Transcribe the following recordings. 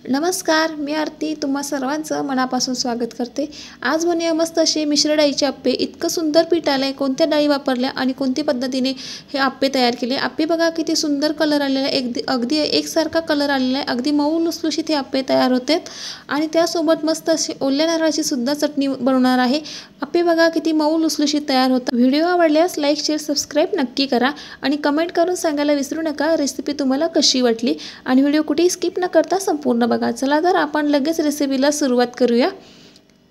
नमस्कार, मी आरती तुम्हा सर्वांचं मनापासून स्वागत करते। आज बनवूया मस्त असे मिश्र डाळीचे आप्पे। इतकं सुंदर पीठ आलंय, कोणत्या डाळी वापरल्या आणि कोणत्या पद्धतीने हे आप्पे तयार केले। आप्पे बघा किती सुंदर कलर आलेला आहे, अगदी एकसारखा कलर आलेला आहे, अगदी मऊ लुसलुशीत हे आप्पे तयार होतात। आणि त्यासोबत मस्त अशी ओल्या नारळाची सुद्धा चटणी बनवणार आहे। आप्पे बघा किती मऊ लुसलुशीत तयार होतात। व्हिडिओ आवडल्यास लाईक शेअर सबस्क्राईब नक्की करा आणि कमेंट करून सांगायला विसरू नका रेसिपी तुम्हाला कशी वाटली। आणि व्हिडिओ कुठेही स्किप न करता संपूर्ण बघा। चला तर आपण लगेच रेसिपीला सुरुवात करूया।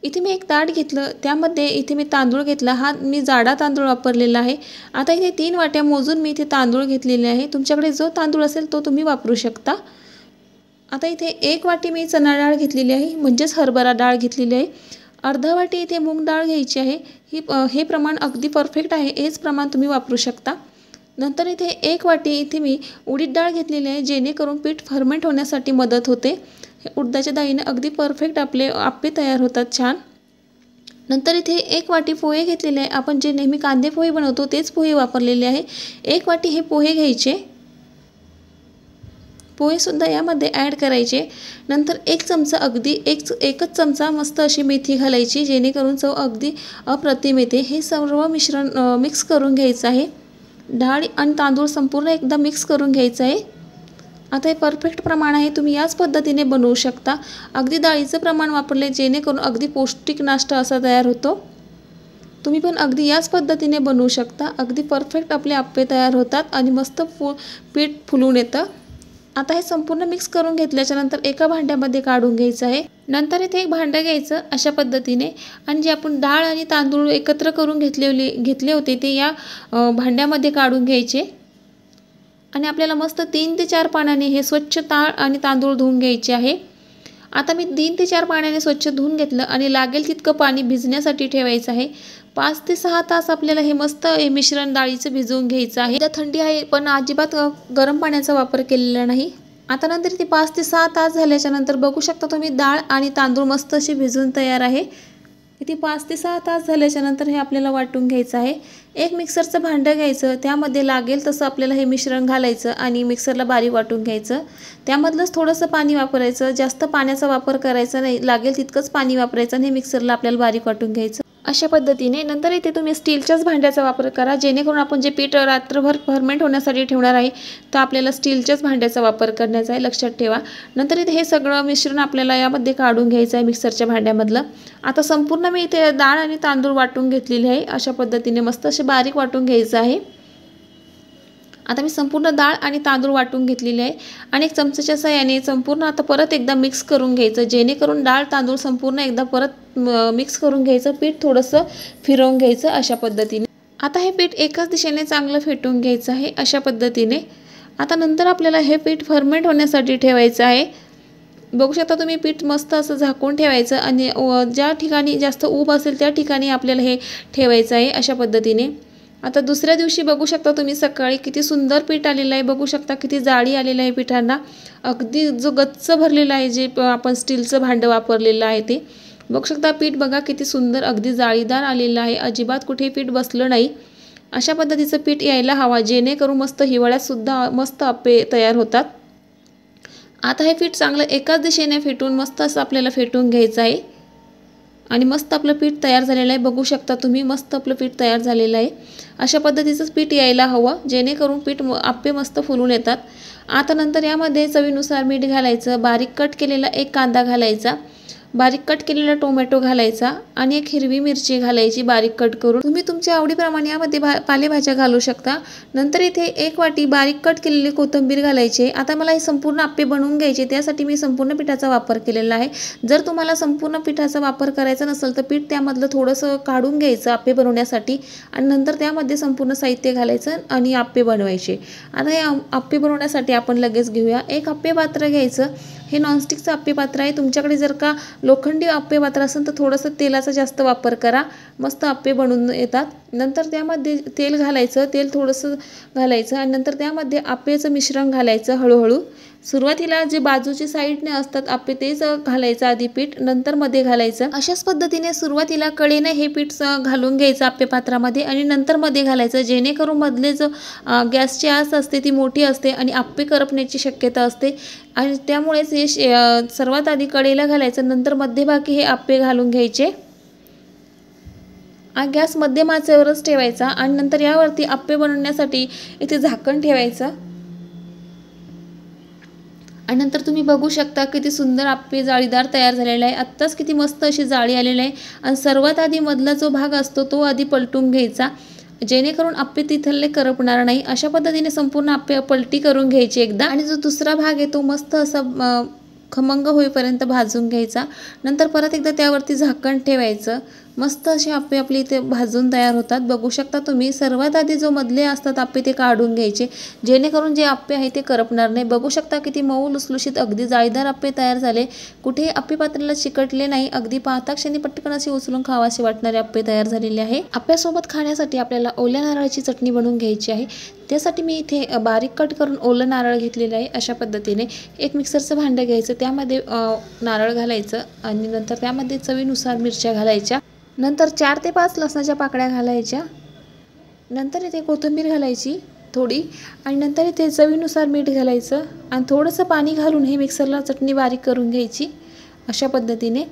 इथे मी एक ताट घेतलं, त्यामध्ये इथे मी तांदूळ घेतला, हा मी जाडा तांदूळ वापरलेला आहे। आता इथे 3 वाट्या मोजून मी इथे तांदूळ घेतलेले आहे। तुमच्याकडे जो तांदूळ असेल तो तुम्ही वापरू शकता। आता इथे 1 वाटी मी चणा डाळ घेतलेली आहे, म्हणजेच हरभरा डाळ घेतलेली आहे। अर्धा वाटी इथे मूग डाळ घ्यायची आहे। हे प्रमाण अगदी परफेक्ट आहे, हेच प्रमाण तुम्ही वापरू शकता। नंतर इथे 1 वाटी इथे मी उडीद डाळ घेतलेली आहे, जेणेकरून पीठ फर्मेंट होण्यासाठी मदत होते। उडदाच्या डाळीने अगदी परफेक्ट आपले आप्पे तयार होतात छान। नंतर इथे 1 वाटी पोहे घेतलेले आहे, आपण जे नेहमी कांदे पोहे बनवतो तेच पोहे वापरलेले आहे। 1 वाटी हे पोहे घ्यायचे, पोहे सुद्धा यामध्ये ॲड करायचे। नंतर 1 चमचा अगदी एकच चमचा मस्त अशी मेथी घालायची, जेणेकरून चव अगदी अप्रतिम येते। हे सर्व मिश्रण मिक्स करून घ्यायचं आहे। डाळ आणि तांदूळ संपूर्ण एकदा मिक्स करून घ्यायचं आहे। आता हे परफेक्ट प्रमाण आहे, तुम्ही याच पद्धतीने बनवू शकता। अगदी डाळीचं प्रमाण वापरले जेणेकरून अगदी पौष्टिक नाश्ता असा तयार होतो। तुम्ही पण अगदी याच पद्धतीने बनवू शकता। अगदी परफेक्ट आपले आप्पे तयार होतात आणि मस्त पीठ फुलून येतं। आता हे संपूर्ण मिक्स करून घेतल्याच्या नंतर एका भांड्यामध्ये काढून घ्यायचं आहे। नंतर इथे एक भांडं घ्यायचं अशा पद्धतीने, आणि जे आपण डाळ आणि तांदूळ एकत्र करून घेतले होते ते या भांड्यामध्ये काढून घ्यायचे। आणि आपल्याला मस्त 3 ते 4 पाण्याने हे स्वच्छ डाळ आणि तांदूळ धुवून घ्यायचे आहे। आता मी 3 ते 4 पाण्याने स्वच्छ धुवून घेतलं आणि लागेल तितकं पाणी भिजण्यासाठी ठेवायचं आहे। 5 ते 6 तास आपल्याला हे मस्त मिश्रण डाळीचं भिजवून घ्यायचं आहे। सध्या थंडी आहे, पण अजिबात गरम पाण्याचा वापर केलेला नाही। आता नंतर ते 5 ते 6 तास झाल्याच्या नंतर बघू शकता तुम्ही डाळ आणि तांदूळ मस्त असे भिजून तयार आहे। इथे 5 ते 6 तास झाल्याच्या नंतर हे आपल्याला वाटून घ्यायचं आहे। एक मिक्सरचं भांडं घ्यायचं, त्यामध्ये लागेल तसं आपल्याला हे मिश्रण घालायचं आणि मिक्सरला बारीक वाटून घ्यायचं। त्यामधलंच थोडंसं पाणी वापरायचं, जास्त पाण्याचा वापर करायचा नाही, लागेल तितकंच पाणी वापरायचं आणि हे मिक्सरला आपल्याला बारीक वाटून घ्यायचं अशा पद्धतीने। नंतर इथे तुम्ही स्टीलच्याच भांड्याचा वापर करा, जेणेकरून आपण जे पीठ रात्रभर फर्मेंट होण्यासाठी ठेवणार आहे तर आपल्याला स्टीलच्याच भांड्याचा वापर करण्याचा आहे, लक्षात ठेवा। नंतर इथे हे सगळं मिश्रण आपल्याला यामध्ये काढून घ्यायचं आहे मिक्सरच्या भांड्यामधलं। आता संपूर्ण मी इथे डाळ आणि तांदूळ वाटून घेतलेले आहे, अशा पद्धतीने मस्त असे बारीक वाटून घ्यायचं आहे। आता मी संपूर्ण डाळ आणि तांदूळ वाटून घेतलेले आहे आणि एक चमच्याच्या साहाय्याने संपूर्ण आता परत एकदा मिक्स करून घ्यायचं, जेणेकरून डाळ तांदूळ संपूर्ण एकदा परत मिक्स करून घ्यायचं, पीठ थोडंसं फिरवून घ्यायचं अशा पद्धतीने। आता हे पीठ एकाच दिशेने चांगलं फेटून घ्यायचं आहे अशा पद्धतीने। आता नंतर आपल्याला हे पीठ फर्मेंट होण्यासाठी ठेवायचं आहे। बघू शकता तुम्ही पीठ मस्त असं झाकून ठेवायचं आणि ज्या ठिकाणी जास्त ऊब असेल त्या ठिकाणी आपल्याला हे ठेवायचं आहे अशा पद्धतीने। आता दुसऱ्या दिवशी बघू शकता तुम्ही सकाळी किती सुंदर पीठ आलेलं आहे, बघू शकता किती जाळी आलेलं आहे पिठांना, अगदी जो गच्च भरलेला आहे, जे आपण स्टीलचं भांडं वापरलेलं आहे ते बघू शकता। पीठ बघा किती सुंदर अगदी जाळीदार आलेलं आहे, अजिबात कुठे पीठ बसलं नाही। अशा पद्धतीचं पीठ यायला हवा, जेणेकरून मस्त हिवाळ्यात सुद्धा मस्त आप्पे तयार होतात। आता हे पीठ चांगलं एकाच दिशेने फेटून मस्त असं आपल्याला फेटून घ्यायचं आहे आणि मस्त आपलं पीठ तयार झालेलं आहे। बघू शकता तुम्ही मस्त आपलं पीठ तयार झालेलं आहे। अशा पद्धतीचंच पीठ यायला हवं, जेणेकरून पीठ आप्पे मस्त फुलून येतात। आता नंतर यामध्ये चवीनुसार मीठ घालायचं, बारीक कट केलेला 1 कांदा घालायचा, बारीक कट केलेला टोमॅटो घालायचा आणि 1 हिरवी मिरची घालायची बारीक कट करून। तुम्ही तुमच्या आवडीप्रमाणे यामध्ये पालेभाज्या घालू शकता। नंतर इथे 1 वाटी बारीक कट केलेली कोथिंबीर घालायची। आता मला हे संपूर्ण आप्पे बनवून घ्यायचे, त्यासाठी मी संपूर्ण पिठाचा वापर केलेला आहे। जर तुम्हाला संपूर्ण पिठाचा वापर करायचा नसेल तर पीठ त्यामधलं थोडंसं काढून घ्यायचं आप्पे बनवण्यासाठी आणि नंतर त्यामध्ये संपूर्ण साहित्य घालायचं आणि आप्पे बनवायचे। आता हे आप्पे बनवण्यासाठी आपण लगेच घेऊया। 1 आप्पे पात्र घ्यायचं, हे नॉनस्टिकचं आप्पे पात्र आहे। तुमच्याकडे जर का लोखंडी आप्पे पात्र असेल तर थोडंसं तेलाचा जास्त वापर करा, मस्त आप्पे बनवून येतात। नंतर त्यामध्ये तेल घालायचं, तेल थोडंसं घालायचं आणि नंतर त्यामध्ये आप्पेचं मिश्रण घालायचं हळूहळू सुरुवातीला जे बाजूची साईडने असतात आप्पे तेच घालायचं आधी पीठ, नंतर मध्ये घालायचं। अशाच पद्धतीने सुरुवातीला कडेने हे पीठ घालून घ्यायचं आप्पे पात्रामध्ये आणि नंतर मध्ये घालायचं, जेणेकरून मधले जो गॅसची आस असते ती मोठी असते आणि आप्पे करपण्याची शक्यता असते आणि त्यामुळेच हे सर्वात आधी कडेला घालायचं, नंतर मध्यभागी हे आप्पे घालून घ्यायचे। गॅस मध्यम आचेवरच ठेवायचा आणि नंतर यावरती आप्पे बनवण्यासाठी इथे झाकण ठेवायचं आणि नंतर तुम्ही बघू शकता किती सुंदर आप्पे जाळीदार तयार झालेला आहे। आत्ताच किती मस्त अशी जाळी आलेली आहे आणि सर्वात आधी मधला जो भाग असतो तो आधी पलटून घ्यायचा, जेणेकरून आप्पे तिथले करपणार नाही। अशा पद्धतीने संपूर्ण आप्पे पलटी करून घ्यायची एकदा आणि जो दुसरा भाग आहे तो मस्त असा खमंग होईपर्यंत भाजून घ्यायचा। नंतर परत एकदा त्यावरती झाकण ठेवायचं। मस्त असे आप्पे आपले इथे भाजून तयार होतात। बघू शकता तुम्ही सर्वात आधी जो मधले असतात आप्पे ते काढून घ्यायचे, जेणेकरून जे आप्पे आहे ते करपणार नाही। बघू शकता किती मऊ लुसलुशीत अगदी जाळीदार आप्पे तयार झाले, कुठेही आप्पे पात्राला चिकटले नाही, अगदी पाहता क्षणी पटकन असे उचलून खावासे वाटणारे आप्पे तयार झालेले आहे। आप्प्यासोबत खाण्यासाठी आपल्याला ओल्या नारळाची चटणी बनवून घ्यायची आहे। त्यासाठी मी इथे बारीक कट करून ओलं नारळ घेतलेलं आहे। अशा पद्धतीने एक मिक्सरचं भांडं घ्यायचं, त्यामध्ये नारळ घालायचं आणि नंतर त्यामध्ये चवीनुसार मिरच्या घालायच्या, नंतर 4 ते 5 लसणाच्या पाकळ्या घालायच्या, नंतर इथे कोथिंबीर घालायची थोडी आणि नंतर इथे चवीनुसार मीठ घालायचं आणि थोडंसं पाणी घालून हे मिक्सरला चटणी बारीक करून घ्यायची। अशा पद्धतीने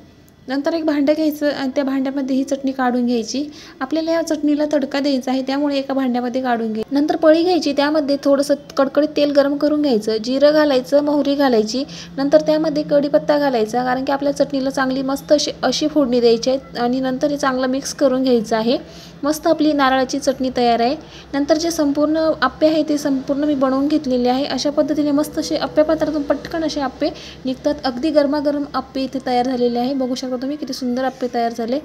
नंतर एक भांडं घ्यायचं आणि त्या भांड्यामध्ये ही चटणी काढून घ्यायची। आपल्याला या चटणीला तडका द्यायचा आहे, त्यामुळे एका भांड्यामध्ये काढून घ्यायची। नंतर पळी घ्यायची, त्यामध्ये थोडंसं कडकडीत तेल गरम करून घ्यायचं, जिरं घालायचं, मोहरी घालायची, नंतर त्यामध्ये कढीपत्ता घालायचा, कारण की आपल्या चटणीला चांगली मस्त अशी फोडणी द्यायची आहे आणि नंतर हे चांगलं मिक्स करून घ्यायचं आहे। मस्त आपली नारळाची चटणी तयार आहे। नंतर जे संपूर्ण आप्पे आहे ते संपूर्ण मी बनवून घेतलेले आहे। अशा पद्धतीने मस्त असे आप्पे पात्रातून पटकन असे आप्पे निघतात। अगदी गरमागरम आप्पे इथे तयार झालेले आहे। बघू शकता तुम्ही किती सुंदर आप्पे तयार झाले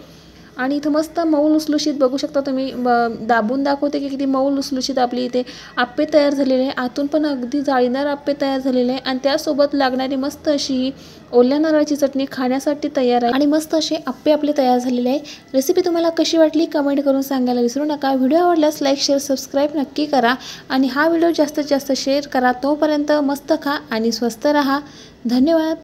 आणि इथं मस्त मऊ लुसलुशीत बघू शकता तुम्ही, दाबून दाखवते की किती मऊ लुसलुशीत आपली इथे आप्पे तयार झालेले आहे। आतून पण अगदी जाळीदार आप्पे तयार झालेले आहे आणि त्यासोबत लागणारी मस्त अशी ओल्या नारळाची चटणी खाण्यासाठी तयार आहे आणि मस्त असे आप्पे आपले तयार झालेले आहे। रेसिपी तुम्हाला कशी वाटली कमेंट करून सांगायला विसरू नका। व्हिडिओ आवडल्यास लाईक शेअर सबस्क्राईब नक्की करा आणि हा व्हिडिओ जास्तीत जास्त शेअर करा। तोपर्यंत मस्त खा आणि स्वस्त रहा। धन्यवाद।